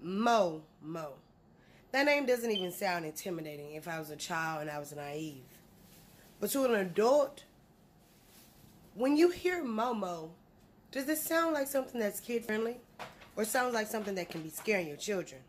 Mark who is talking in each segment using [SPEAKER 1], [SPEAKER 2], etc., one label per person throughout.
[SPEAKER 1] MoMo. That name doesn't even sound intimidating if I was a child and I was naive. But to an adult, when you hear MoMo, does this sound like something that's kid-friendly? Or sounds like something that can be scaring your children?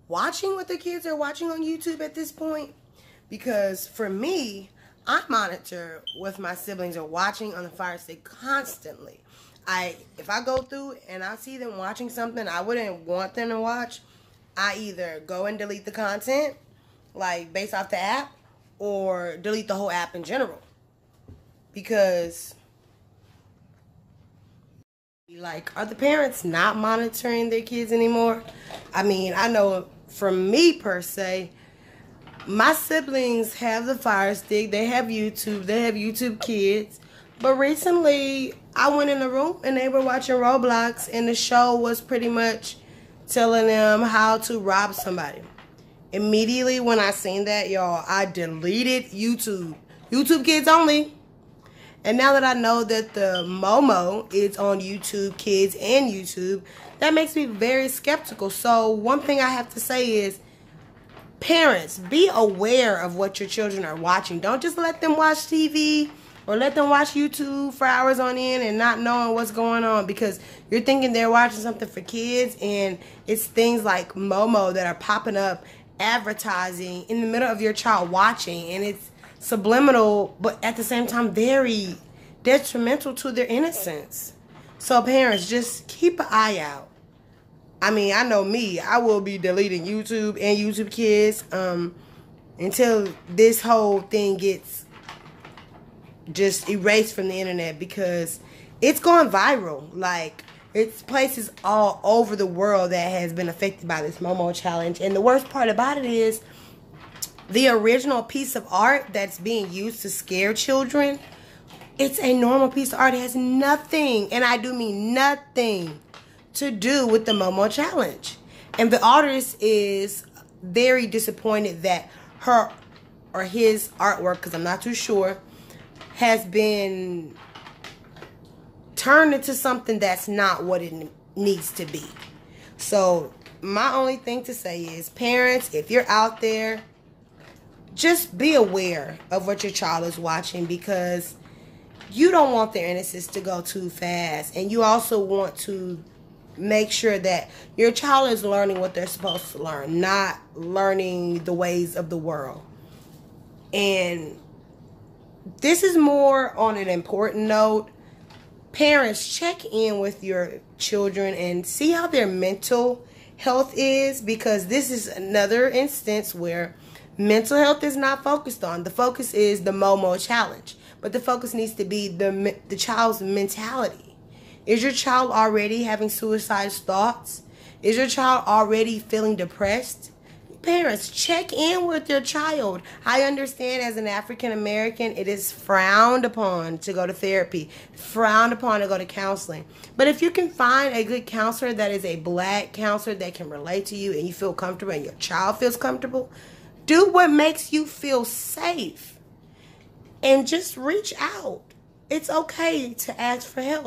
[SPEAKER 1] Watching what the kids are watching on YouTube at this point, because for me, I monitor what my siblings are watching on the Fire Stick constantly. If I go through and I see them watching something I wouldn't want them to watch, I either go and delete the content, like based off the app, or delete the whole app in general. Because, like, are the parents not monitoring their kids anymore? I mean, I know for me per se, my siblings have the Fire Stick, they have YouTube, they have YouTube Kids. But recently, I went in the room and they were watching Roblox, and the show was pretty much telling them how to rob somebody. Immediately when I seen that, y'all, I deleted YouTube. YouTube Kids only. And now that I know that the MoMo is on YouTube Kids and YouTube, that makes me very skeptical. So one thing I have to say is, parents, be aware of what your children are watching. Don't just let them watch TV or let them watch YouTube for hours on end and not knowing what's going on, because you're thinking they're watching something for kids, and it's things like MoMo that are popping up advertising in the middle of your child watching, and it's subliminal, but at the same time very detrimental to their innocence. So parents, just keep an eye out. I mean, I know me, I will be deleting YouTube and YouTube Kids until this whole thing gets just erased from the internet, because it's going viral. Like, it's places all over the world that has been affected by this MoMo challenge. And the worst part about it is, the original piece of art that's being used to scare children, it's a normal piece of art. It has nothing, and I do mean nothing, to do with the MoMo challenge. And the artist is very disappointed that her or his artwork, because I'm not too sure, has been turned into something that's not what it needs to be. So my only thing to say is, parents, if you're out there, just be aware of what your child is watching, because you don't want their innocence to go too fast. And you also want to make sure that your child is learning what they're supposed to learn, not learning the ways of the world. And this is more on an important note. Parents, check in with your children and see how their mental health is, because this is another instance where mental health is not focused on. The focus is the MoMo challenge, but the focus needs to be the child's mentality. Is your child already having suicide thoughts? Is your child already feeling depressed? Parents, check in with your child. I understand, as an African American, it is frowned upon to go to therapy, frowned upon to go to counseling. But if you can find a good counselor that is a black counselor that can relate to you, and you feel comfortable and your child feels comfortable, do what makes you feel safe. And just reach out. It's okay to ask for help.